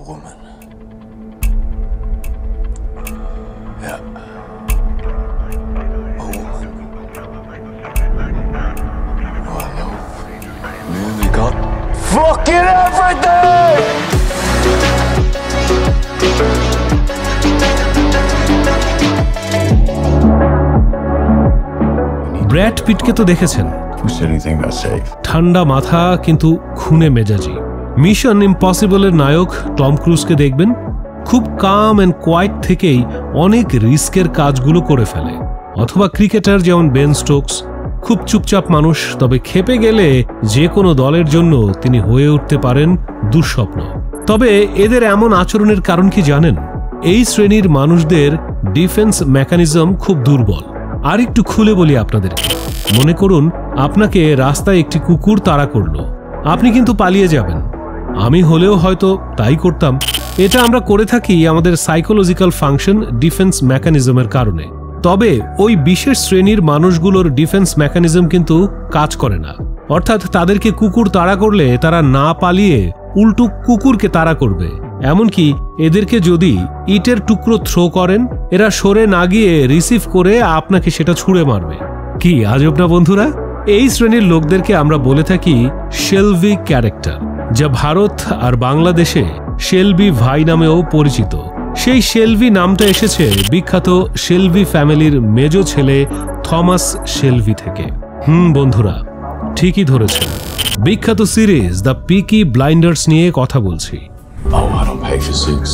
woman. Yeah. A woman. Oh, I know. Nearly got fucking everything! Brad পিটকে তো দেখেছেন, ঠান্ডা মাথা কিন্তু খুনে মেজাজি। মিশন ইম্পসিবলের নায়ক টম ক্রুজকে দেখবেন, খুব কাম অ্যান্ড কোয়াইট থেকেই অনেক রিস্কের কাজগুলো করে ফেলে। অথবা ক্রিকেটার যেমন বেন স্টোকস, খুব চুপচাপ মানুষ, তবে খেপে গেলে যে কোনো দলের জন্য তিনি হয়ে উঠতে পারেন দুঃস্বপ্ন। তবে এদের এমন আচরণের কারণ কি জানেন? এই শ্রেণীর মানুষদের ডিফেন্স মেকানিজম খুব দুর্বল। আর একটু খুলে বলি আপনাদেরকে। মনে করুন আপনাকে রাস্তায় একটি কুকুর তাড়া করলো, আপনি কিন্তু পালিয়ে যাবেন। আমি হলেও হয়তো তাই করতাম। এটা আমরা করে থাকি আমাদের সাইকোলজিক্যাল ফাংশন ডিফেন্স মেকানিজমের কারণে। তবে ওই বিশেষ শ্রেণীর মানুষগুলোর ডিফেন্স মেকানিজম কিন্তু কাজ করে না। অর্থাৎ তাদেরকে কুকুর তাড়া করলে তারা না পালিয়ে উল্টো কুকুরকে তাড়া করবে। এমনকি এদেরকে যদি ইটের টুকরো থ্রো করেন, এরা সরে না গিয়ে রিসিভ করে আপনাকে সেটা ছুঁড়ে মারবে। কি আজব না বন্ধুরা? এই শ্রেণীর লোকদেরকে আমরা বলে থাকি শেলবি ক্যারেক্টার, যা ভারত আর বাংলাদেশে শেলবি ভাই নামেও পরিচিত। সেই শেলবি নামটা এসেছে বিখ্যাত শেলবি ফ্যামিলির মেজ ছেলে থমাস শেলবি থেকে। বন্ধুরা, ঠিকই ধরেছেন। বিখ্যাত সিরিজ দ্য পিকি ব্লাইন্ডার্স নিয়ে কথা বলছি। Oh, I don't pay for suits.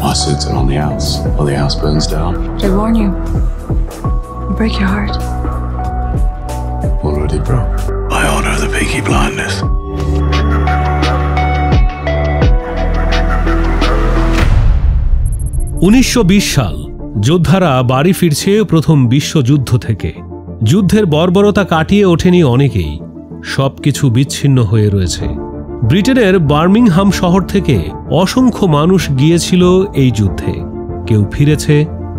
My suits are on the house. Or the house burns down. I warn you. I'll break your heart. Already broke. I order the Peaky Blinders. 1920 সাল। যোদ্ধারা বাড়ি ফিরছে প্রথম বিশ্বযুদ্ধ থেকে। যুদ্ধের বর্বরতা কাটিয়ে ওঠেনি অনেকেই। সবকিছু বিচ্ছিন্ন হয়ে রয়েছে। ব্রিটেনের বার্মিংহাম শহর থেকে অসংখ্য মানুষ গিয়েছিল এই যুদ্ধে। কেউ ফিরেছে,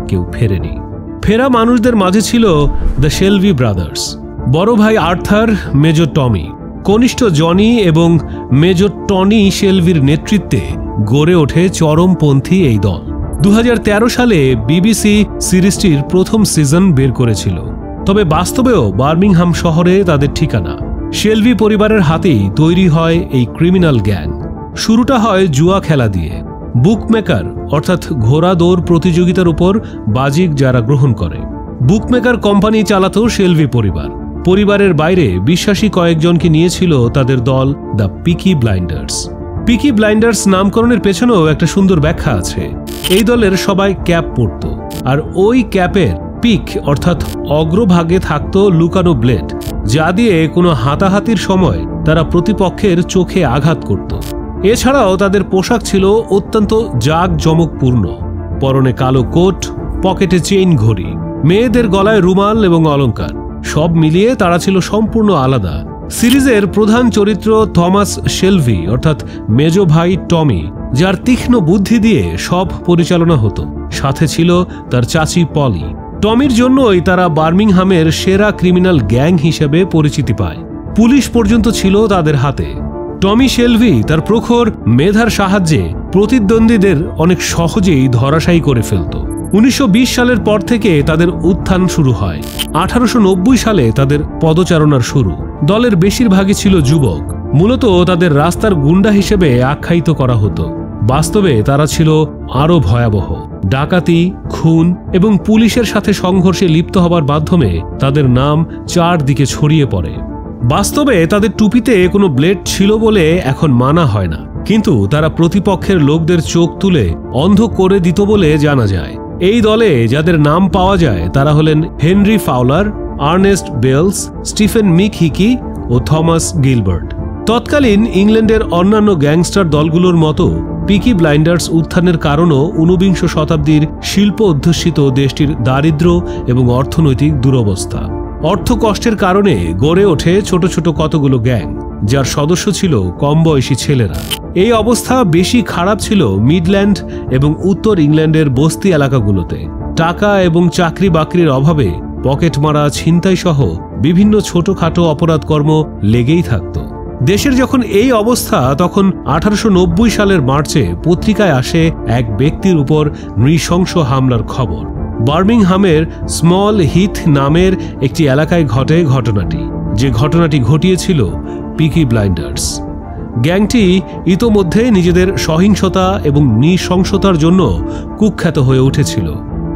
কেউ ফেরেনি। ফেরা মানুষদের মাঝে ছিল দ্য শেলবি ব্রাদার্স, বড় ভাই আর্থার, মেজর টমি, কনিষ্ঠ জনি এবং মেজর টনি শেলবির নেতৃত্বে গড়ে ওঠে চরমপন্থী এই দল। 2013 সালে বিবিসি সিরিজটির প্রথম সিজন বের করেছিল। তবে বাস্তবেও বার্মিংহাম শহরে তাদের ঠিকানা। শেলবি পরিবারের হাতেই তৈরি হয় এই ক্রিমিনাল গ্যাং। শুরুটা হয় জুয়া খেলা দিয়ে। বুকমেকার অর্থাৎ ঘোড়া দৌড় প্রতিযোগিতার উপর বাজিক যারা গ্রহণ করে। বুকমেকার কোম্পানি চালাতো শেলবি পরিবার। পরিবারের বাইরে বিশ্বাসী কয়েকজনকে নিয়েছিল তাদের দল দ্য পিকি ব্লাইন্ডার্স। পিকি ব্লাইন্ডার্স নামকরণের পেছনেও একটা সুন্দর ব্যাখ্যা আছে। এই দলের সবাই ক্যাপ পরত, আর ওই ক্যাপের পিক অর্থাৎ অগ্রভাগে থাকত লুকানো ব্লেড, যা দিয়ে কোনো হাতাহাতির সময় তারা প্রতিপক্ষের চোখে আঘাত করত। এছাড়াও তাদের পোশাক ছিল অত্যন্ত জাঁকজমকপূর্ণ। পরনে কালো কোট, পকেটে চেইন ঘড়ি, মেয়েদের গলায় রুমাল এবং অলংকার, সব মিলিয়ে তারা ছিল সম্পূর্ণ আলাদা। সিরিজের প্রধান চরিত্র থমাস শেলবি অর্থাৎ মেজ ভাই টমি, যার তীক্ষ্ণ বুদ্ধি দিয়ে সব পরিচালনা হতো। সাথে ছিল তার চাচি পলি। টমির জন্যই তারা বার্মিংহামের সেরা ক্রিমিনাল গ্যাং হিসেবে পরিচিতি পায়। পুলিশ পর্যন্ত ছিল তাদের হাতে। টমি শেলবি তার প্রখর মেধার সাহায্যে প্রতিদ্বন্দ্বীদের অনেক সহজেই ধরাশায়ী করে ফেলত। 1920 সালের পর থেকে তাদের উত্থান শুরু হয়। 1890 সালে তাদের পদচারণার শুরু। দলের বেশিরভাগই ছিল যুবক। মূলত তাদের রাস্তার গুন্ডা হিসেবে আখ্যায়িত করা হতো। বাস্তবে তারা ছিল আরও ভয়াবহ। ডাকাতি, খুন এবং পুলিশের সাথে সংঘর্ষে লিপ্ত হবার মাধ্যমে তাদের নাম চারদিকে ছড়িয়ে পড়ে। বাস্তবে তাদের টুপিতে কোনো ব্লেড ছিল বলে এখন মানা হয় না, কিন্তু তারা প্রতিপক্ষের লোকদের চোখ তুলে অন্ধ করে দিত বলে জানা যায়। এই দলে যাদের নাম পাওয়া যায় তারা হলেন Henry Fowler, Ernest Bayles, Stephen McHickey ও থমাস গিলবার্ট। তৎকালীন ইংল্যান্ডের অন্যান্য গ্যাংস্টার দলগুলোর মতো পিকি ব্লাইন্ডার্স উত্থানের কারণও 19বিংশ শতাব্দীর শিল্প অধ্যুষিত দেশটির দারিদ্র্য এবং অর্থনৈতিক দুরবস্থা। অর্থ কষ্টের কারণে গড়ে ওঠে ছোট ছোট কতগুলো গ্যাং, যার সদস্য ছিল কম বয়সী ছেলেরা। এই অবস্থা বেশি খারাপ ছিল মিডল্যান্ড এবং উত্তর ইংল্যান্ডের বস্তি এলাকাগুলোতে। টাকা এবং চাকরি বাকরির অভাবে পকেট মারা, ছিনতাই সহ বিভিন্ন ছোটখাটো অপরাধকর্ম লেগেই থাকত। দেশের যখন এই অবস্থা, তখন 1890 সালের মার্চে পত্রিকায় আসে এক ব্যক্তির উপর নৃশংস হামলার খবর। বার্মিংহামের স্মল হিথ নামের একটি এলাকায় ঘটে ঘটনাটি, যে ঘটনাটি ঘটিয়েছিল পিকি ব্লাইন্ডার্স। গ্যাংটি ইতোমধ্যে নিজেদের সহিংসতা এবং নৃশংসতার জন্য কুখ্যাত হয়ে উঠেছিল।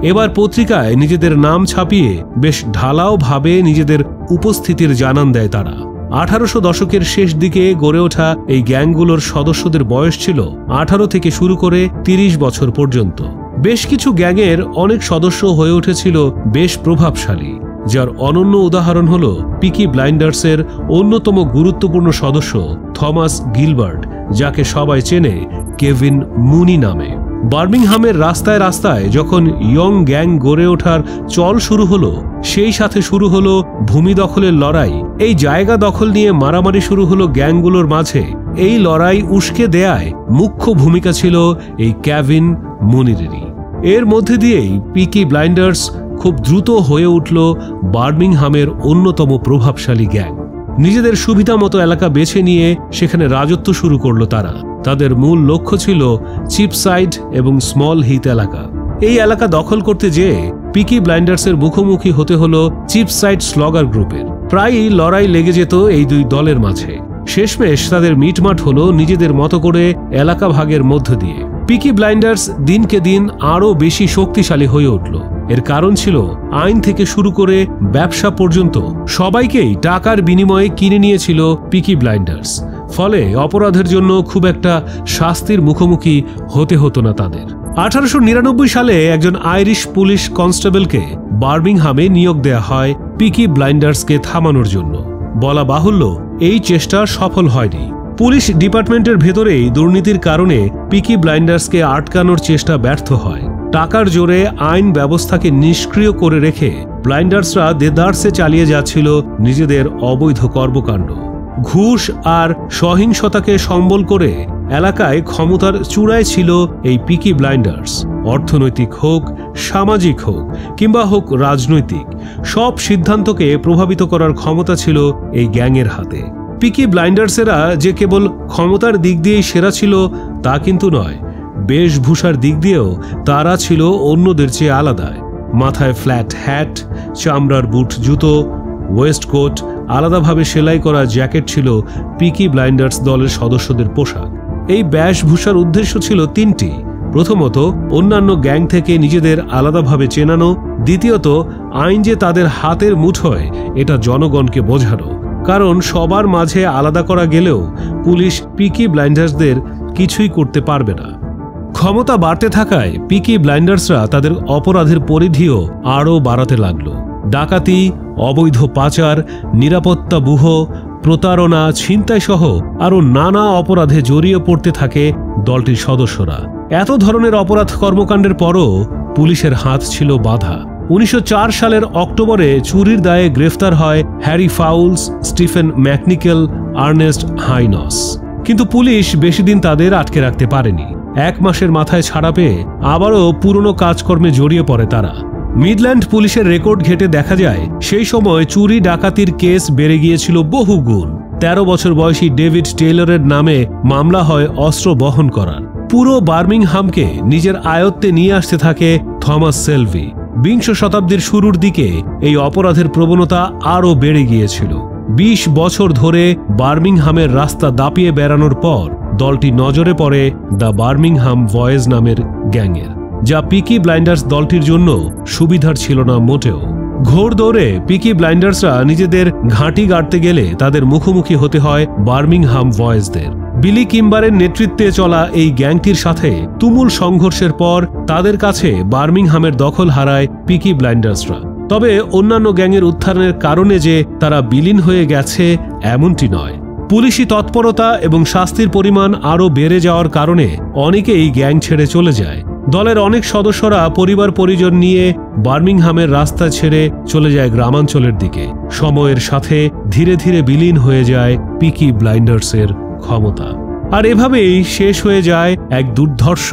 এবার পত্রিকায় নিজেদের নাম ছাপিয়ে বেশ ঢালাওভাবে নিজেদের উপস্থিতির জানান দেয় তারা। 1800 দশকের শেষ দিকে গড়ে ওঠা এই গ্যাংগুলোর সদস্যদের বয়স ছিল 18 থেকে শুরু করে 30 বছর পর্যন্ত। বেশ কিছু গ্যাংয়ের অনেক সদস্য হয়ে উঠেছিল বেশ প্রভাবশালী, যার অনন্য উদাহরণ হল পিকি ব্লাইন্ডার্সের অন্যতম গুরুত্বপূর্ণ সদস্য থমাস গিলবার্ট, যাকে সবাই চেনে কেভিন মুনি নামে। বার্মিংহামের রাস্তায় রাস্তায় যখন ইয়ং গ্যাং গড়ে ওঠার চল শুরু হলো, সেই সাথে শুরু হলো ভূমি দখলের লড়াই। এই জায়গা দখল নিয়ে মারামারি শুরু হলো গ্যাংগুলোর মাঝে। এই লড়াই উস্কে দেয়ায় মুখ্য ভূমিকা ছিল এই কেভিন মুনিরেরই। এর মধ্যে দিয়েই পিকি ব্লাইন্ডার্স খুব দ্রুত হয়ে উঠল বার্মিংহামের অন্যতম প্রভাবশালী গ্যাং। নিজেদের সুবিধা মতো এলাকা বেছে নিয়ে সেখানে রাজত্ব শুরু করলো তারা। তাদের মূল লক্ষ্য ছিল চিপসাইড এবং স্মল হিথ এলাকা। এই এলাকা দখল করতে যেয়ে পিকি ব্লাইন্ডার্সের মুখোমুখি হতে হলো চিপসাইড স্লগার গ্রুপের। প্রায়ই লড়াই লেগে যেত এই দুই দলের মাঝে। শেষমেশ তাদের মিটমাট হলো নিজেদের মতো করে এলাকা ভাগের মধ্য দিয়ে। পিকি ব্লাইন্ডার্স দিনকে দিন আরও বেশি শক্তিশালী হয়ে উঠল। এর কারণ ছিল আইন থেকে শুরু করে ব্যবসা পর্যন্ত সবাইকেই টাকার বিনিময়ে কিনে নিয়েছিল পিকি ব্লাইন্ডার্স। ফলে অপরাধের জন্য খুব একটা শাস্তির মুখোমুখি হতে হতো না তাদের। 1899 সালে একজন আইরিশ পুলিশ কনস্টেবলকে বার্মিংহামে নিয়োগ দেয়া হয় পিকি ব্লাইন্ডার্সকে থামানোর জন্য। বলা বাহুল্য, এই চেষ্টা সফল হয়নি। পুলিশ ডিপার্টমেন্টের ভেতরেই দুর্নীতির কারণে পিকি ব্লাইন্ডার্সকে আটকানোর চেষ্টা ব্যর্থ হয়। টাকার জোরে আইন ব্যবস্থাকে নিষ্ক্রিয় করে রেখে ব্লাইন্ডার্সরা দেদারসে চালিয়ে যাচ্ছিল নিজেদের অবৈধ কর্মকাণ্ড। ঘুষ আর সহিংসতাকে সম্বল করে এলাকায় ক্ষমতার চূড়ায় ছিল এই পিকি ব্লাইন্ডার্স। অর্থনৈতিক হোক, সামাজিক হোক কিংবা হোক রাজনৈতিক, সব সিদ্ধান্তকে প্রভাবিত করার ক্ষমতা ছিল এই গ্যাংয়ের হাতে। পিকি ব্লাইন্ডার্সেরা যে কেবল ক্ষমতার দিক দিয়েই সেরা ছিল তা কিন্তু নয়, বেশভূষার দিক দিয়েও তারা ছিল অন্যদের চেয়ে আলাদা। মাথায় ফ্ল্যাট হ্যাট, চামড়ার বুট জুতো, ওয়েস্টকোট, আলাদাভাবে সেলাই করা জ্যাকেট ছিল পিকি ব্লাইন্ডার্স দলের সদস্যদের পোশাক। এই বেশভূষার উদ্দেশ্য ছিল তিনটি। প্রথমত, অন্যান্য গ্যাং থেকে নিজেদের আলাদাভাবে চেনানো। দ্বিতীয়ত, আইন যে তাদের হাতের মুঠোয় এটা জনগণকে বোঝানো। কারণ সবার মাঝে আলাদা করা গেলেও পুলিশ পিকি ব্লাইন্ডার্সদের কিছুই করতে পারবে না। ক্ষমতা বাড়তে থাকায় পিকি ব্লাইন্ডার্সরা তাদের অপরাধের পরিধিও আরও বাড়াতে লাগল। ডাকাতি, অবৈধ পাচার, নিরাপত্তাবুহ, প্রতারণা, ছিনতাই সহ আরও নানা অপরাধে জড়িয়ে পড়তে থাকে দলটির সদস্যরা। এত ধরনের অপরাধ কর্মকাণ্ডের পরও পুলিশের হাত ছিল বাঁধা। 1904 সালের অক্টোবরে চুরির দায়ে গ্রেফতার হয় হ্যারি ফাউলস, স্টিফেন ম্যাকনিকেল, আর্নেস্ট হাইনস। কিন্তু পুলিশ বেশি দিন তাদের আটকে রাখতে পারেনি। 1 মাসের মাথায় ছাড়া পেয়ে আবারও পুরনো কাজকর্মে জড়িয়ে পড়ে তারা। মিডল্যান্ড পুলিশের রেকর্ড ঘেটে দেখা যায় সেই সময় চুরি ডাকাতির কেস বেড়ে গিয়েছিল বহু গুণ। 13 বছর বয়সী ডেভিড টেইলরের নামে মামলা হয় অস্ত্র বহন করার। পুরো বার্মিংহামকে নিজের আয়ত্তে নিয়ে আসতে থাকে থমাস সেলভি। 20 শতাব্দীর শুরুর দিকে এই অপরাধের প্রবণতা আরও বেড়ে গিয়েছিল। 20 বছর ধরে বার্মিংহামের রাস্তা দাপিয়ে বেড়ানোর পর দলটি নজরে পড়ে দ্য বার্মিংহাম বয়েজ নামের গ্যাংয়ের, যা পিকি ব্লাইন্ডার্স দলটির জন্য সুবিধার ছিল না মোটেও। ঘোর দৌড়ে পিকি ব্লাইন্ডার্সরা নিজেদের ঘাঁটি গাড়তে গেলে তাদের মুখোমুখি হতে হয় বার্মিংহাম বয়েজদের। বিলি কিম্বারের নেতৃত্বে চলা এই গ্যাংটির সাথে তুমুল সংঘর্ষের পর তাদের কাছে বার্মিংহামের দখল হারায় পিকি ব্লাইন্ডার্সরা। তবে অন্যান্য গ্যাংয়ের উত্থানের কারণে যে তারা বিলীন হয়ে গেছে এমনটি নয়। পুলিশি তৎপরতা এবং শাস্তির পরিমাণ আরও বেড়ে যাওয়ার কারণে অনেকেই গ্যাং ছেড়ে চলে যায়। দলের অনেক সদস্যরা পরিবার পরিজন নিয়ে বার্মিংহামের রাস্তা ছেড়ে চলে যায় গ্রামাঞ্চলের দিকে। সময়ের সাথে ধীরে ধীরে বিলীন হয়ে যায় পিকি ব্লাইন্ডার্সের ক্ষমতা। আর এভাবেই শেষ হয়ে যায় এক দুর্ধর্ষ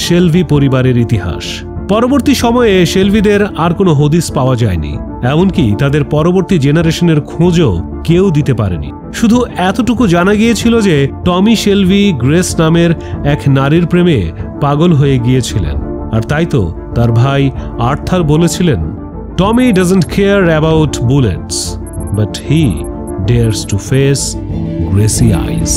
শেলভি পরিবারের ইতিহাস। পরবর্তী সময়ে শেলভিদের আর কোনো হদিস পাওয়া যায়নি, এমনকি তাদের পরবর্তী জেনারেশনের খোঁজও কেউ দিতে পারেনি। শুধু এতটুকু জানা গিয়েছিল যে টমি শেলবি গ্রেস নামের এক নারীর প্রেমে পাগল হয়ে গিয়েছিলেন, আর তাই তো তার ভাই আর্থার বলেছিলেন, Tommy doesn't care about bullets but he dares to face Grace's ice.